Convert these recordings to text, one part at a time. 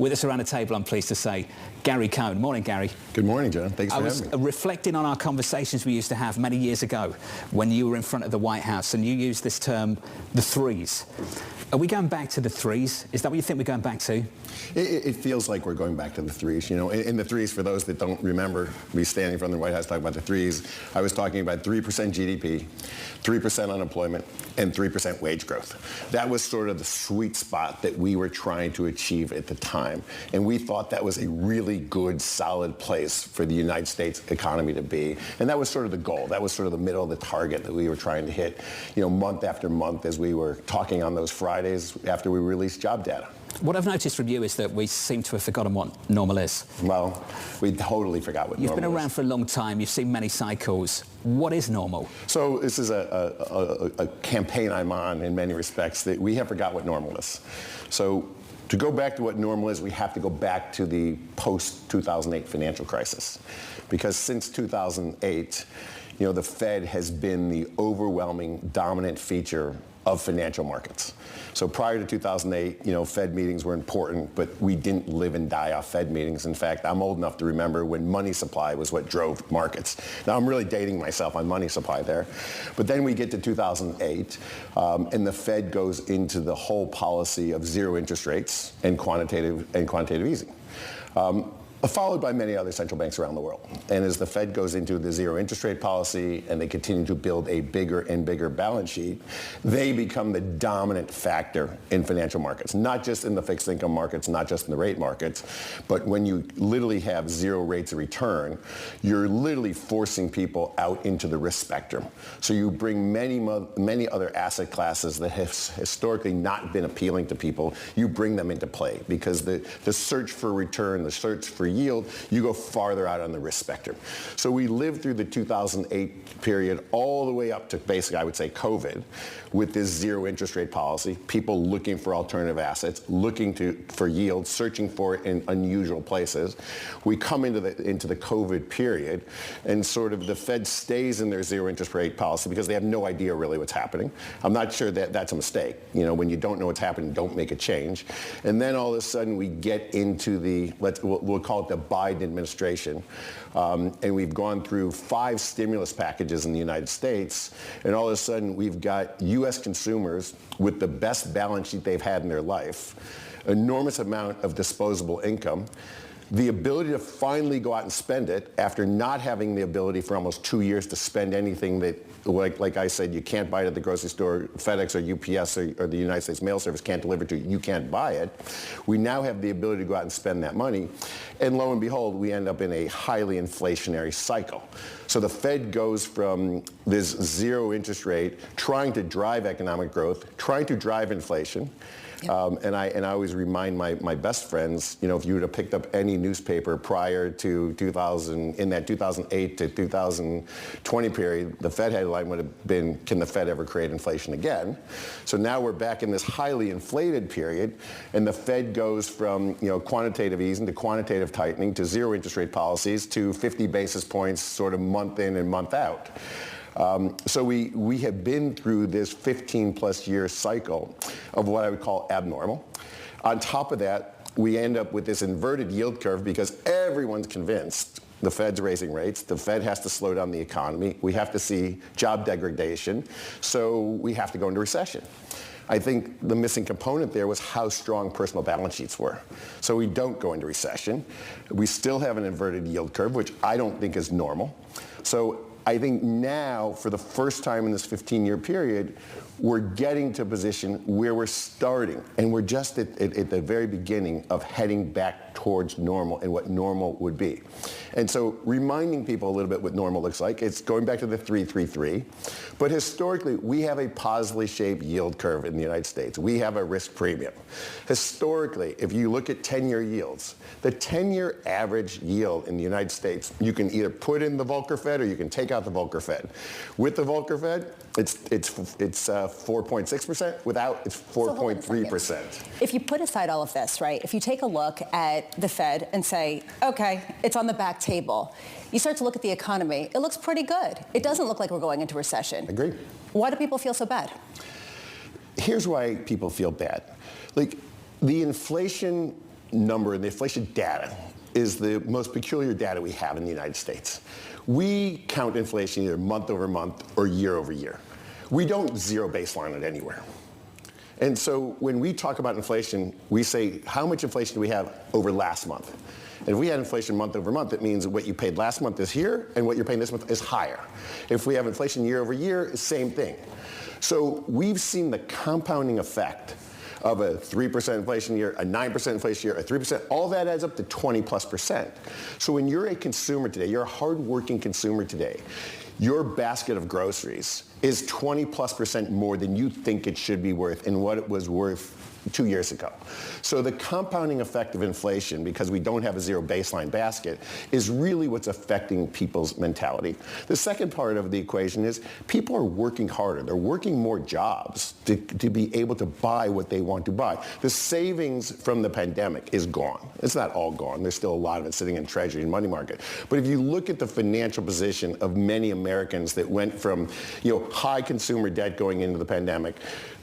With us around the table, I'm pleased to say, Gary Cohn. Morning, Gary. Good morning, John. Thanks for having me. I was reflecting on our conversations we used to have many years ago when you were in front of the White House and you used this term, the threes. Are we going back to the threes? Is that what you think we're going back to? It feels like we're going back to the threes. You know, in the threes, for those that don't remember me standing in front of the White House talking about the threes, I was talking about 3% GDP, 3% unemployment, and 3% wage growth. That was sort of the sweet spot that we were trying to achieve at the time. And we thought that was a really good, solid place for the United States economy to be. And that was sort of the goal. That was sort of the middle of the target that we were trying to hit, you know, month after month as we were talking on those Fridays after we released job data. What I've noticed from you is that we seem to have forgotten what normal is. Well, we totally forgot what normal is. You've been around for a long time. You've seen many cycles. What is normal? So this is a campaign I'm on in many respects that we have forgot what normal is. So to go back to what normal is, we have to go back to the post-2008 financial crisis. Because since 2008, you know, the Fed has been the overwhelming dominant feature of financial markets. So prior to 2008, you know, Fed meetings were important, but we didn't live and die off Fed meetings. In fact, I'm old enough to remember when money supply was what drove markets. Now, I'm really dating myself on money supply there. But then we get to 2008, and the Fed goes into the whole policy of zero interest rates and quantitative easing. Followed by many other central banks around the world. And as the Fed goes into the zero interest rate policy and they continue to build a bigger and bigger balance sheet, they become the dominant factor in financial markets, not just in the fixed income markets, not just in the rate markets, but when you literally have zero rates of return, you're literally forcing people out into the risk spectrum. So you bring many other asset classes that have historically not been appealing to people, you bring them into play because the search for return, the search for yield, you go farther out on the risk spectrum. So we lived through the 2008 period all the way up to basically, I would say, COVID, with this zero interest rate policy, people looking for alternative assets, looking for yield, searching for it in unusual places. We come into the COVID period, and sort of the Fed stays in their zero interest rate policy because they have no idea really what's happening. I'm not sure that that's a mistake. You know, when you don't know what's happening, don't make a change. And then all of a sudden we get into the, we'll call it the Biden administration, and we've gone through 5 stimulus packages in the United States, and all of a sudden we've got U.S. consumers with the best balance sheet they've had in their life, enormous amount of disposable income, the ability to finally go out and spend it after not having the ability for almost 2 years to spend anything that, like I said, you can't buy it at the grocery store, FedEx or UPS or the United States Mail Service can't deliver to you, you can't buy it. We now have the ability to go out and spend that money. And lo and behold, we end up in a highly inflationary cycle. So the Fed goes from this zero interest rate, trying to drive economic growth, trying to drive inflation. Yep. And I always remind my best friends, you know, if you would have picked up any newspaper prior to 2000, in that 2008 to 2020 period, the Fed headline would have been, can the Fed ever create inflation again? So now we're back in this highly inflated period, and the Fed goes from, you know, quantitative easing to quantitative tightening to zero interest rate policies to 50 basis points sort of month in and month out. So we have been through this 15-plus year cycle of what I would call abnormal. On top of that, we end up with this inverted yield curve because everyone's convinced the Fed's raising rates, the Fed has to slow down the economy, we have to see job degradation, so we have to go into recession. I think the missing component there was how strong personal balance sheets were. So we don't go into recession. We still have an inverted yield curve, which I don't think is normal. So I think now, for the first time in this 15-year period, we're getting to a position where we're starting, and we're just at the very beginning of heading back towards normal and what normal would be. And so reminding people a little bit what normal looks like, it's going back to the 3-3-3. But historically, we have a positively shaped yield curve in the United States. We have a risk premium. Historically, if you look at 10-year yields, the 10-year average yield in the United States, you can either put in the Volcker Fed or you can take out the Volcker Fed. With the Volcker Fed, it's 4.6%. Without, it's 4.3%. If you put aside all of this, right, if you take a look at the Fed and say, okay, it's on the back table, you start to look at the economy, it looks pretty good. It doesn't look like we're going into recession. Agreed. Why do people feel so bad? Here's why people feel bad. Like, the inflation number, the inflation data, is the most peculiar data we have in the United States. We count inflation either month over month or year over year. We don't zero baseline it anywhere. And so when we talk about inflation, we say, how much inflation do we have over last month? And if we had inflation month over month, it means what you paid last month is here, and what you're paying this month is higher. If we have inflation year over year, it's the same thing. So we've seen the compounding effect of a 3% inflation year, a 9% inflation year, a 3%, all that adds up to 20+%. So when you're a consumer today, you're a hardworking consumer today, your basket of groceries is 20+% more than you think it should be worth and what it was worth 2 years ago. So the compounding effect of inflation, because we don't have a zero baseline basket, is really what's affecting people's mentality. The second part of the equation is people are working harder. They're working more jobs to be able to buy what they want to buy. The savings from the pandemic is gone. It's not all gone. There's still a lot of it sitting in Treasury and money market. But if you look at the financial position of many Americans that went from high consumer debt going into the pandemic,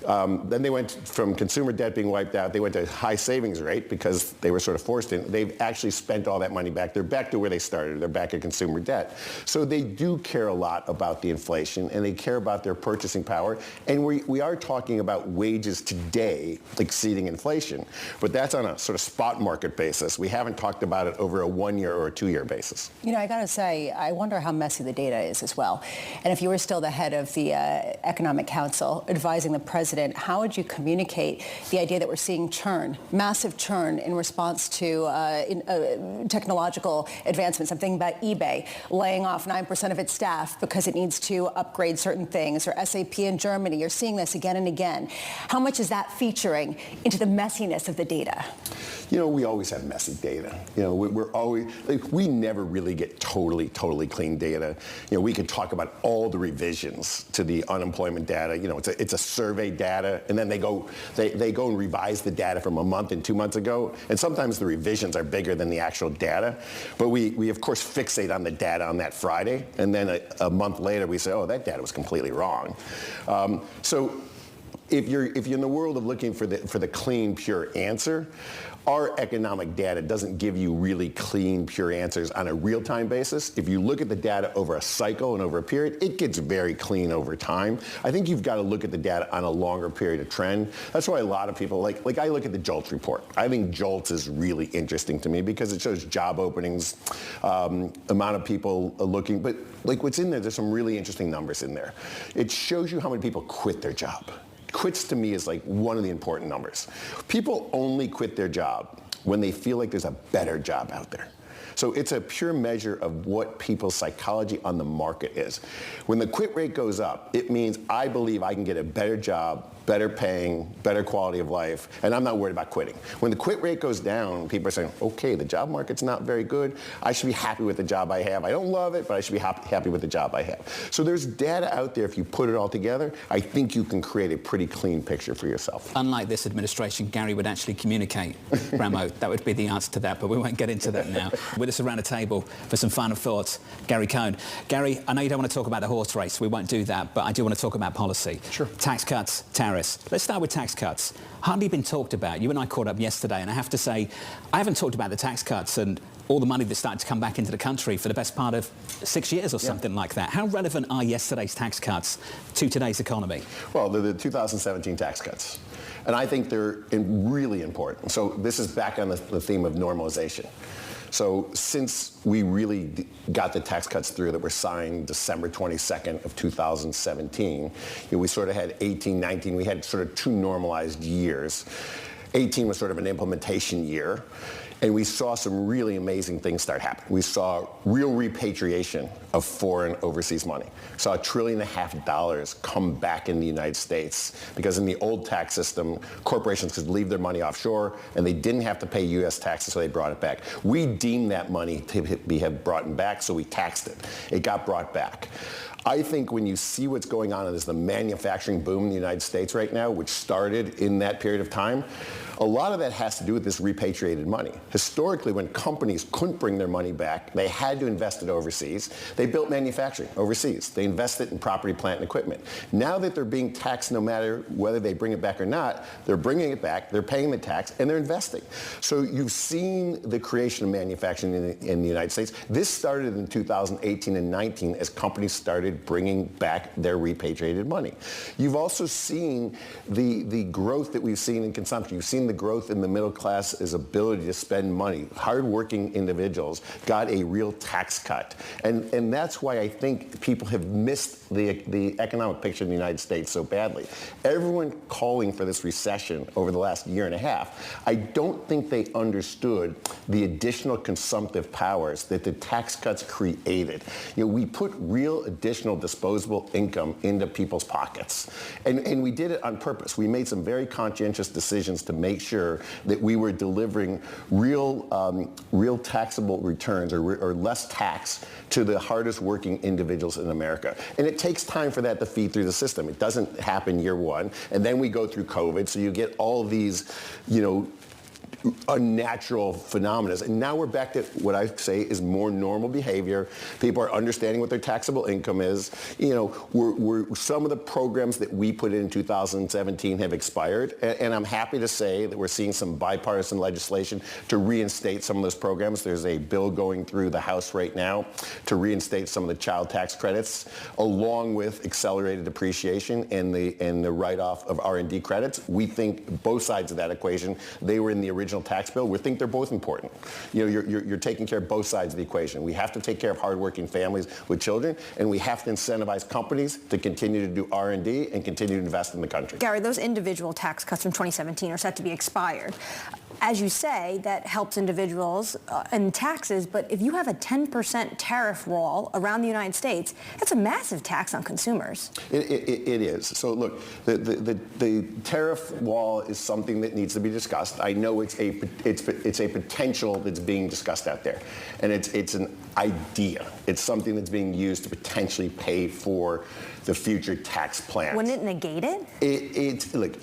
then they went from consumer debt being wiped out, they went to high savings rate because they were sort of forced in. They've actually spent all that money back. They're back to where they started. They're back at consumer debt. So they do care a lot about the inflation, and they care about their purchasing power. And we are talking about wages today exceeding inflation, but that's on a sort of spot market basis. We haven't talked about it over a 1 year or a 2 year basis. I got to say, I wonder how messy the data is as well. And if you were still the head of the Economic Council advising the president, how would you communicate the idea that we're seeing churn, massive churn in response to technological advancements? I'm thinking about eBay laying off 9% of its staff because it needs to upgrade certain things, or SAP in Germany. You're seeing this again and again. How much is that featuring into the messiness of the data? We always have messy data. We're always, we never really get totally clean data. We could talk about all the revisions to the unemployment data. It's a survey data, and then they go and revise the data from a month and 2 months ago, and sometimes the revisions are bigger than the actual data. But we of course fixate on the data on that Friday, and then a month later we say, oh, that data was completely wrong. So if you're in the world of looking for the clean, pure answer, our economic data doesn't give you really clean, pure answers on a real-time basis. If you look at the data over a cycle and over a period, it gets very clean over time. I think you've got to look at the data on a longer period of trend. That's why a lot of people, like I look at the JOLTS report. I think JOLTS is really interesting to me because it shows job openings, amount of people looking, but what's in there, there's some really interesting numbers in there. It shows you how many people quit their job. Quits to me is one of the important numbers. People only quit their job when they feel like there's a better job out there. So it's a pure measure of what people's psychology on the market is. When the quit rate goes up, it means I believe I can get a better job, better paying, better quality of life, and I'm not worried about quitting. When the quit rate goes down, people are saying, okay, the job market's not very good. I should be happy with the job I have. I don't love it, but I should be happy with the job I have. So there's data out there. If you put it all together, I think you can create a pretty clean picture for yourself. Unlike this administration, Gary would actually communicate. Ramo, that would be the answer to that, but we won't get into that now. With us around the table for some final thoughts, Gary Cohn. Gary, I know you don't want to talk about the horse race. We won't do that, but I do want to talk about policy. Sure. Tax cuts, tariffs. Let's start with tax cuts. Hardly been talked about. You and I caught up yesterday, and I have to say, I haven't talked about the tax cuts and all the money that's started to come back into the country for the best part of 6 years or something like that. How relevant are yesterday's tax cuts to today's economy? Well, they're the 2017 tax cuts, and I think they're really important. So this is back on the theme of normalization. So since we really got the tax cuts through that were signed December 22nd of 2017, we sort of had 18, 19, we had sort of two normalized years. 18 was sort of an implementation year. And we saw some really amazing things start happening. We saw real repatriation of foreign overseas money. We saw $1.5 trillion come back in the United States because in the old tax system, corporations could leave their money offshore and they didn't have to pay U.S. taxes, so they brought it back. We deemed that money to have brought back, so we taxed it. It got brought back. I think when you see what's going on, and there's the manufacturing boom in the United States right now, which started in that period of time, A lot of that has to do with this repatriated money. Historically, when companies couldn't bring their money back, they had to invest it overseas. They built manufacturing overseas. They invested in property, plant, and equipment. Now that they're being taxed no matter whether they bring it back or not, they're bringing it back, they're paying the tax, and they're investing. So you've seen the creation of manufacturing in the United States. This started in 2018 and 19 as companies started bringing back their repatriated money. You've also seen the growth that we've seen in consumption. You've seen the growth in the middle class's ability to spend money. Hardworking individuals got a real tax cut. And that's why I think people have missed the economic picture in the United States so badly. Everyone calling for this recession over the last year and a half, I don't think they understood the additional consumptive powers that the tax cuts created. We put real additional disposable income into people's pockets. And we did it on purpose. We made some very conscientious decisions to make sure that we were delivering real taxable returns or less tax to the hardest working individuals in America. And it takes time for that to feed through the system. It doesn't happen year one. And then we go through COVID, so you get all of these, unnatural phenomena. And now we're back to what I say is more normal behavior. People are understanding what their taxable income is. Some of the programs that we put in 2017 have expired. And I'm happy to say that we're seeing some bipartisan legislation to reinstate some of those programs. There's a bill going through the House right now to reinstate some of the child tax credits, along with accelerated depreciation and the write-off of R&D credits. We think both sides of that equation, they were in the original tax bill. We think they're both important. You're taking care of both sides of the equation. We have to take care of hardworking families with children, and we have to incentivize companies to continue to do R&D and continue to invest in the country. Gary, those individual tax cuts from 2017 are set to be expired. As you say, that helps individuals in taxes, but if you have a 10% tariff wall around the United States, that's a massive tax on consumers. It is. So look, the tariff wall is something that needs to be discussed. I know it's a potential that's being discussed out there, and it's an idea. It's something that's being used to potentially pay for the future tax plans. Wouldn't it negate it? Look,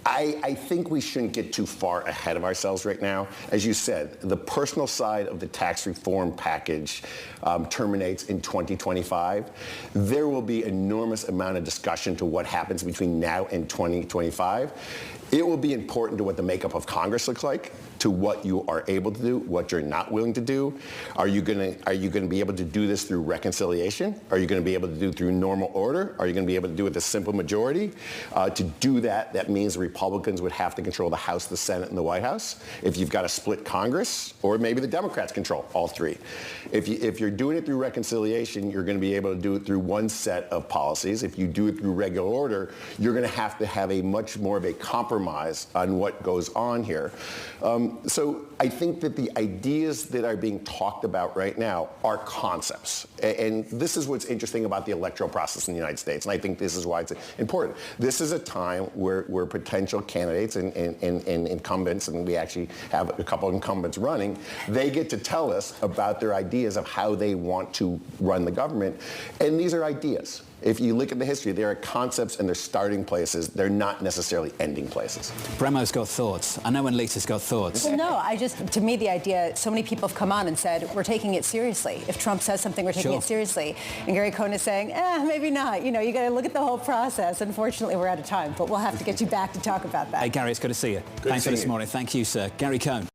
I think we shouldn't get too far ahead of ourselves right now. As you said, the personal side of the tax reform package terminates in 2025. There will be enormous amount of discussion to what happens between now and 2025. It will be important to what the makeup of Congress looks like, to what you are able to do, what you're not willing to do. Are you going to be able to do this through reconciliation? Are you going to be able to do it through normal order? Are you going to be able to do it with a simple majority? To do that, that means Republicans would have to control the House, the Senate, and the White House. If you've got a split Congress, or maybe the Democrats control all three. If you're doing it through reconciliation, you're going to be able to do it through one set of policies. If you do it through regular order, you're going to have a much more of a compromise on what goes on here. So I think that the ideas that are being talked about right now are concepts. And this is what's interesting about the electoral process in the United States. And I think this is why it's important. This is a time where potential candidates and incumbents, and we actually have a couple of incumbents running, they get to tell us about their ideas of how they want to run the government. And these are ideas. If you look at the history, there are concepts and they're starting places. They're not necessarily ending places. Bremo's got thoughts. I know Anlita's got thoughts. Well, no, to me, the idea, so many people have come on and said, we're taking it seriously. If Trump says something, we're taking it seriously. And Gary Cohn is saying, maybe not. You got to look at the whole process. Unfortunately, we're out of time, but we'll have to get you back to talk about that. Hey, Gary, it's good to see you. Thanks for this morning. Thank you, sir. Gary Cohn.